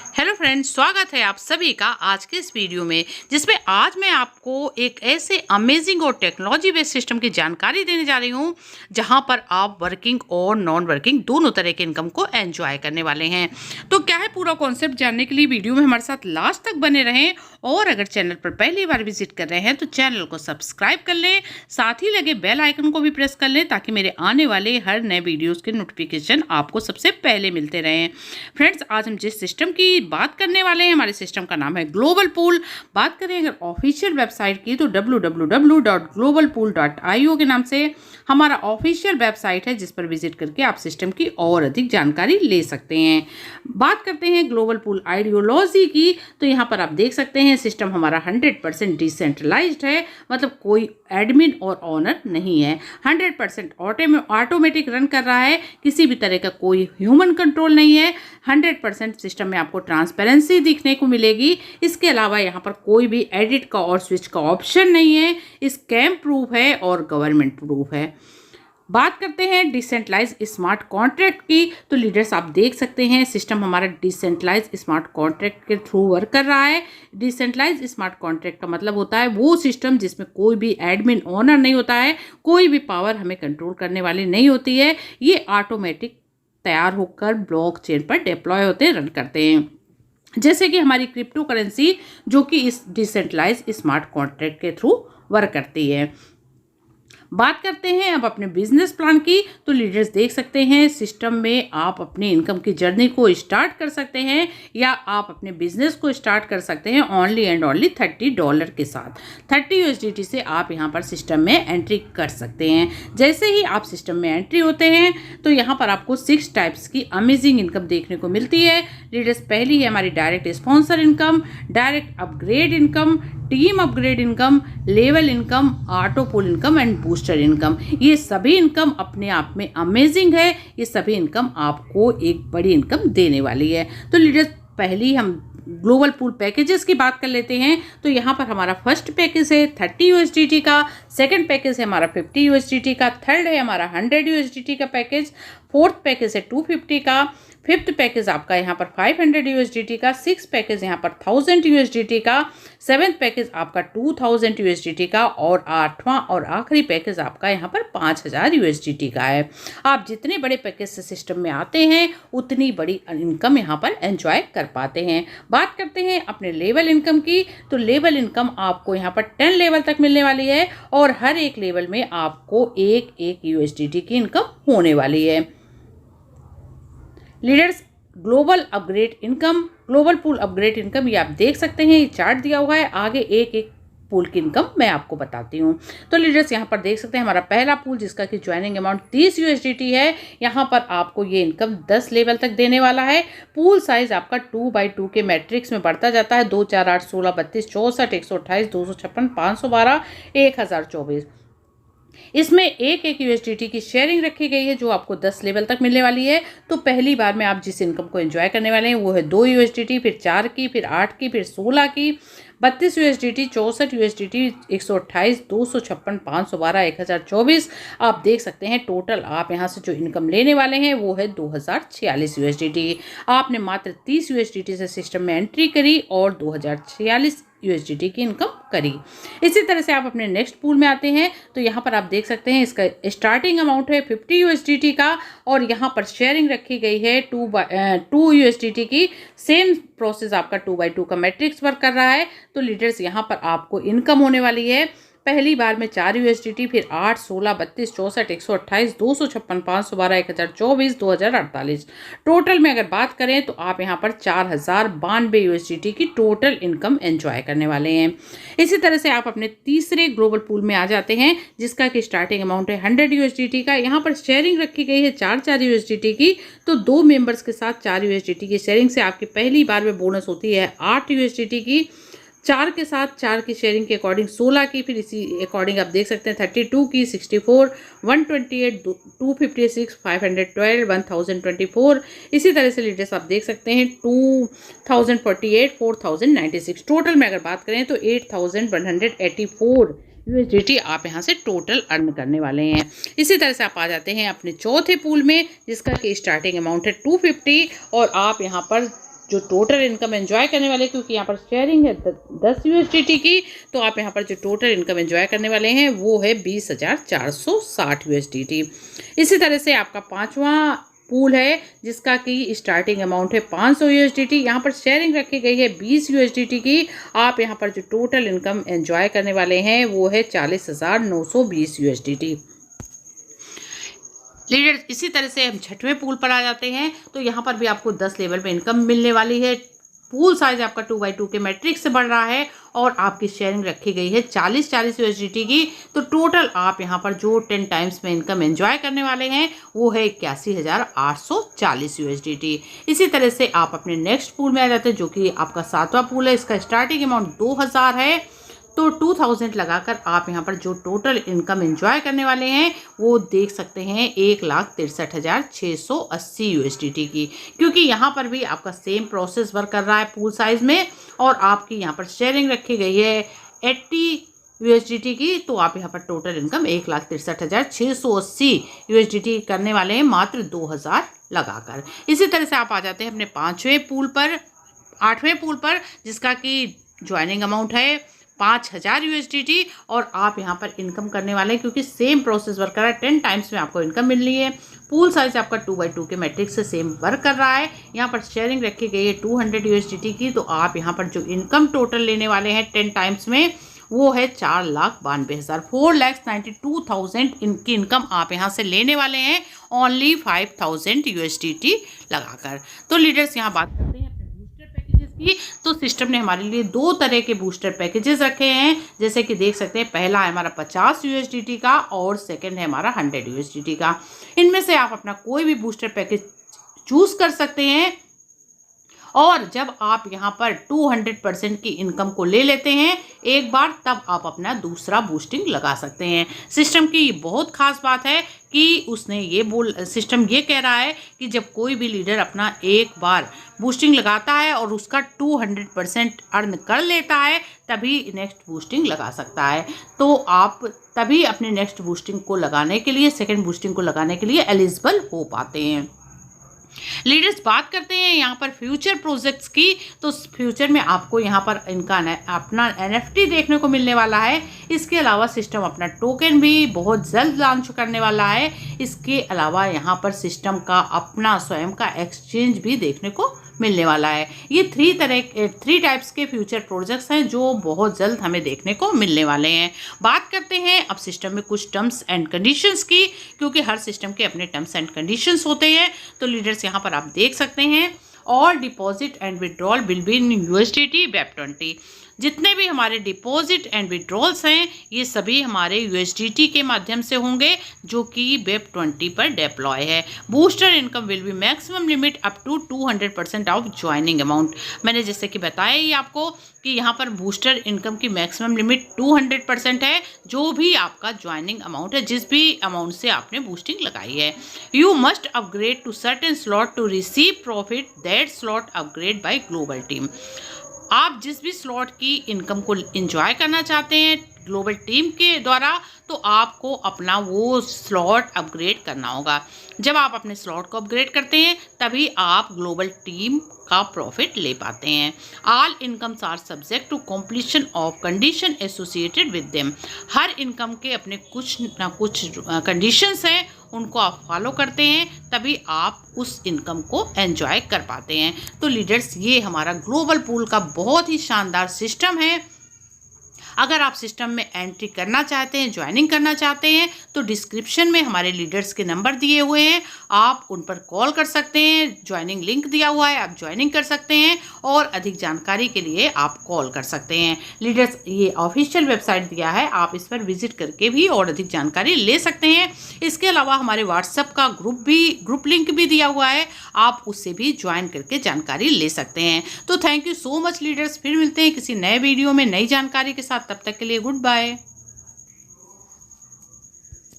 Hello friends, स्वागत है आप सभी का आज के इस वीडियो में, जिसमें आज मैं आपको एक ऐसे अमेजिंग और टेक्नोलॉजी बेस्ड सिस्टम की जानकारी देने जा रही हूं जहां पर आप वर्किंग और नॉन वर्किंग दोनों तरह के इनकम को एंजॉय करने वाले हैं। तो क्या है पूरा कॉन्सेप्ट जानने के लिए वीडियो में हमारे साथ लास्ट तक बने रहें, और अगर चैनल पर पहली बार विजिट कर रहे हैं तो चैनल को सब्सक्राइब कर लें, साथ ही लगे बेल आइकन को भी प्रेस कर लें ताकि मेरे आने वाले हर नए वीडियोज़ के नोटिफिकेशन आपको सबसे पहले मिलते रहें। फ्रेंड्स, आज हम जिस सिस्टम की बात करने वाले हैं, हमारे सिस्टम का नाम है ग्लोबल पूल। बात करें अगर ऑफिशियल वेबसाइट की तो www.globalpool.io के नाम से हमारा ऑफिशियल वेबसाइट है, जिस पर विजिट करके आप सिस्टम की और अधिक जानकारी ले सकते हैं। बात करते हैं ग्लोबल पूल आइडियोलॉजी की, तो यहाँ पर आप देख सकते हैं सिस्टम हमारा 100% डिसेंट्रलाइज्ड है, मतलब कोई एडमिन और ऑनर नहीं है। 100% ऑटोमेटिक रन कर रहा है, किसी भी तरह का कोई ह्यूमन कंट्रोल नहीं है। 100% सिस्टम में आपको ट्रांसपेरेंसी दिखने को मिलेगी। इसके अलावा यहाँ पर कोई भी एडिट का और स्विच का ऑप्शन नहीं है। स्कैम प्रूफ है और गवर्नमेंट प्रूफ है। बात करते हैं डिसेंट्रलाइज स्मार्ट कॉन्ट्रैक्ट की, तो लीडर्स आप देख सकते हैं सिस्टम हमारा डिसेंट्रलाइज स्मार्ट कॉन्ट्रैक्ट के थ्रू वर्क कर रहा है। डिसेंट्रलाइज स्मार्ट कॉन्ट्रैक्ट का मतलब होता है वो सिस्टम जिसमें कोई भी एडमिन ओनर नहीं होता है, कोई भी पावर हमें कंट्रोल करने वाली नहीं होती है। ये ऑटोमेटिक तैयार होकर ब्लॉकचेन पर डिप्लॉय होते हैं, रन करते हैं, जैसे कि हमारी क्रिप्टो करेंसी जो कि इस डिसेंट्रलाइज स्मार्ट कॉन्ट्रैक्ट के थ्रू वर्क करती है। बात करते हैं अब अपने बिजनेस प्लान की, तो लीडर्स देख सकते हैं सिस्टम में आप अपनी इनकम की जर्नी को स्टार्ट कर सकते हैं, या आप अपने बिजनेस को स्टार्ट कर सकते हैं ओनली एंड ओनली $30 के साथ। 30 USDT से आप यहां पर सिस्टम में एंट्री कर सकते हैं। जैसे ही आप सिस्टम में एंट्री होते हैं तो यहां पर आपको 6 टाइप्स की अमेजिंग इनकम देखने को मिलती है। लीडर्स, पहली है हमारी direct sponsor income, direct upgrade income, team upgrade income, level income, auto pull income and booster income. ये सभी इनकम अपने आप में अमेजिंग है। ये सभी इनकम आपको एक बड़ी इनकम देने वाली है। तो लीडर्स, पहली हम ग्लोबल पूल पैकेजेस की बात कर लेते हैं। तो यहाँ पर हमारा फर्स्ट पैकेज है 30 USDT का, सेकंड पैकेज है हमारा 50 USDT का, थर्ड है हमारा 100 USDT का पैकेज, फोर्थ पैकेज है 250 का, फिफ्थ पैकेज आपका यहाँ पर 500 USDT का, सिक्स पैकेज यहाँ पर 1000 USDT का, सेवेंथ पैकेज आपका 2000 USDT का, और आठवां और आखिरी पैकेज आपका यहाँ पर 5000 USDT का है। आप जितने बड़े पैकेज से सिस्टम में आते हैं उतनी बड़ी इनकम यहाँ पर एंजॉय कर पाते हैं। बात करते हैं अपने लेवल इनकम की, तो लेवल इनकम आपको यहाँ पर 10 लेवल तक मिलने वाली है, और हर एक लेवल में आपको एक USDT की इनकम होने वाली है। Leaders, global upgrade income, global pool upgrade income, ये आप देख सकते हैं, ये चार्ट दिया हुआ है। आगे एक पूल की इनकम मैं आपको बताती हूँ। तो लीडर्स, यहाँ पर देख सकते हैं हमारा पहला पूल जिसका कि ज्वाइनिंग अमाउंट 30 USDT है। यहाँ पर आपको ये इनकम 10 लेवल तक देने वाला है। पूल साइज आपका 2x2 के मैट्रिक्स में बढ़ता जाता है। 2, 4, 8, 16, 32, 64, 128, 256, 512, 1024। इसमें एक USDT की शेयरिंग रखी गई है जो आपको 10 लेवल तक मिलने वाली है। तो पहली बार में आप जिस इनकम को एंजॉय करने वाले हैं वो है 2 USDT, फिर 4 की, फिर 8 की, फिर 16 की, 32 USDT, 64 USDT, 128, 256, 512, 1024। आप देख सकते हैं टोटल आप यहाँ से जो इनकम लेने वाले हैं वो है 2046 USDT। आपने मात्र 30 USDT से सिस्टम में एंट्री करी और 2046 USDT की इनकम करी। इसी तरह से आप अपने नेक्स्ट पूल में आते हैं, तो यहाँ पर आप देख सकते हैं इसका स्टार्टिंग अमाउंट है 50 USDT का, और यहाँ पर शेयरिंग रखी गई है 2 USDT की। सेम प्रोसेस आपका 2x2 का मैट्रिक्स वर्क कर रहा है। तो लीडर्स, यहाँ पर आपको इनकम होने वाली है पहली बार में 4 USDT, फिर 8, 16, 32, 64, 128, 256, 512, 1024, 2048। टोटल में अगर बात करें तो आप यहाँ पर 4092 USDT की टोटल इनकम एंजॉय करने वाले हैं। इसी तरह से आप अपने तीसरे ग्लोबल पूल में आ जाते हैं जिसका कि स्टार्टिंग अमाउंट है 100 USDT का। यहाँ पर शेयरिंग रखी गई है 4 USDT की। तो 2 मेंबर्स के साथ 4 USDT की शेयरिंग से आपकी पहली बार में बोनस होती है 8 USDT की। 4 के साथ 4 की शेयरिंग के अकॉर्डिंग 16 की, फिर इसी अकॉर्डिंग आप देख सकते हैं 32 की, 64, 128, 256, 512, 1024। इसी तरह से लीडर्स आप देख सकते हैं 2048, 4096। टोटल में अगर बात करें तो 8184 USDT आप यहाँ से टोटल अर्न करने वाले हैं। इसी तरह से आप आ जाते हैं अपने चौथे पूल में जिसका कि स्टार्टिंग अमाउंट है 250, और आप यहाँ पर जो टोटल इनकम एंजॉय करने वाले, क्योंकि यहाँ पर शेयरिंग है 10 USDT की, तो आप यहाँ पर जो टोटल इनकम एंजॉय करने वाले हैं वो है 20,460 USDT। इसी तरह से आपका 5वां पूल है जिसका कि स्टार्टिंग अमाउंट है 500 USDT। यहाँ पर शेयरिंग रखी गई है 20 USDT की। आप यहाँ पर जो टोटल इनकम एंजॉय करने वाले हैं वो है 40,920 USDT। लीडर्स, इसी तरह से हम 6वें पूल पर आ जाते हैं, तो यहाँ पर भी आपको 10 लेवल पे इनकम मिलने वाली है। पूल साइज आपका 2x2 के मैट्रिक्स से बढ़ रहा है और आपकी शेयरिंग रखी गई है 40 USDT की। तो टोटल आप यहाँ पर जो 10 टाइम्स में इनकम एंजॉय करने वाले हैं वो है 81,840 USDT। इसी तरह से आप अपने नेक्स्ट पूल में आ जाते हैं जो कि आपका 7वां पूल है। इसका स्टार्टिंग अमाउंट 2000 है, तो 2000 लगाकर आप यहाँ पर जो टोटल इनकम एंजॉय करने वाले हैं वो देख सकते हैं 1,63,680 USDT की, क्योंकि यहाँ पर भी आपका सेम प्रोसेस वर्क कर रहा है पूल साइज में और आपकी यहाँ पर शेयरिंग रखी गई है 80 USDT की। तो आप यहाँ पर टोटल इनकम 1,63,680 USDT करने वाले हैं मात्र 2000 लगाकर। इसी तरह से आप आ जाते हैं अपने 8वें पूल पर जिसका कि ज्वाइनिंग अमाउंट है 5,000 USDT और आप यहाँ पर इनकम करने वाले हैं, क्योंकि सेम प्रोसेस वर्क कर रहा है। 10 टाइम्स में आपको इनकम मिल रही है। पूल साइज आपका 2x2 के मैट्रिक्स से सेम वर्क कर रहा है। यहाँ पर शेयरिंग रखी गई है 200 USDT की। तो आप यहाँ पर जो इनकम टोटल लेने वाले हैं 10 टाइम्स में वो है 4,92,000, 4,92,000 इनकी इनकम आप यहाँ से लेने वाले हैं ओनली 5,000 USDT लगाकर। तो लीडर्स, यहाँ बात करते हैं तो सिस्टम ने हमारे लिए 2 तरह के बूस्टर पैकेजेस रखे हैं, जैसे कि देख सकते हैं। पहला है हमारा 50 USDT का और सेकंड है हमारा 100 USDT का। इनमें से आप अपना कोई भी बूस्टर पैकेज चूज कर सकते हैं और जब आप यहाँ पर 200% की इनकम को ले लेते हैं एक बार, तब आप अपना दूसरा बूस्टिंग लगा सकते हैं। सिस्टम की बहुत खास बात है कि सिस्टम ये कह रहा है कि जब कोई भी लीडर अपना एक बार बूस्टिंग लगाता है और उसका 200% अर्न कर लेता है तभी नेक्स्ट बूस्टिंग लगा सकता है। तो आप तभी अपने नेक्स्ट बूस्टिंग को लगाने के लिए, सेकेंड बूस्टिंग को लगाने के लिए एलिजिबल हो पाते हैं। लीडर्स, बात करते हैं यहाँ पर फ्यूचर प्रोजेक्ट्स की। तो फ्यूचर में आपको यहाँ पर इनका अपना NFT देखने को मिलने वाला है। इसके अलावा सिस्टम अपना टोकन भी बहुत जल्द लॉन्च करने वाला है। इसके अलावा यहाँ पर सिस्टम का अपना स्वयं का एक्सचेंज भी देखने को मिलने वाला है। ये 3 टाइप्स के फ्यूचर प्रोजेक्ट्स हैं जो बहुत जल्द हमें देखने को मिलने वाले हैं। बात करते हैं अब सिस्टम में कुछ टर्म्स एंड कंडीशंस की, क्योंकि हर सिस्टम के अपने टर्म्स एंड कंडीशंस होते हैं। तो लीडर्स, यहाँ पर आप देख सकते हैं all deposit and withdrawal will be in USDT BEP20। जितने भी हमारे डिपॉजिट एंड विड्रॉल्स हैं ये सभी हमारे USDT के माध्यम से होंगे जो कि BEP20 पर डिप्लॉय है। Booster income will be maximum limit up to 200% of joining amount. मैंने जैसे कि बताया ही आपको कि यहाँ पर बूस्टर इनकम की मैक्सिमम लिमिट 200% है, जो भी आपका ज्वाइनिंग अमाउंट है, जिस भी अमाउंट से आपने बूस्टिंग लगाई है। You must upgrade to certain slot to receive profit that slot upgrade by global team. आप जिस भी स्लॉट की इनकम को एंजॉय करना चाहते हैं ग्लोबल टीम के द्वारा, तो आपको अपना वो स्लॉट अपग्रेड करना होगा। जब आप अपने स्लॉट को अपग्रेड करते हैं तभी आप ग्लोबल टीम का प्रॉफिट ले पाते हैं। All incomes are subject to completion of condition associated with them. हर इनकम के अपने कुछ ना कुछ कंडीशंस हैं, उनको आप फॉलो करते हैं तभी आप उस इनकम को एंजॉय कर पाते हैं। तो लीडर्स, ये हमारा ग्लोबल पूल का बहुत ही शानदार सिस्टम है। अगर आप सिस्टम में एंट्री करना चाहते हैं, ज्वाइनिंग करना चाहते हैं, तो डिस्क्रिप्शन में हमारे लीडर्स के नंबर दिए हुए हैं, आप उन पर कॉल कर सकते हैं। ज्वाइनिंग लिंक दिया हुआ है, आप ज्वाइनिंग कर सकते हैं और अधिक जानकारी के लिए आप कॉल कर सकते हैं। लीडर्स, ये ऑफिशियल वेबसाइट दिया है, आप इस पर विजिट करके भी और अधिक जानकारी ले सकते हैं। इसके अलावा हमारे व्हाट्सएप का ग्रुप लिंक भी दिया हुआ है, आप उससे भी ज्वाइन करके जानकारी ले सकते हैं। तो thank you so much leaders, फिर मिलते हैं किसी नए वीडियो में नई जानकारी के साथ। तब तक के लिए गुड बाय।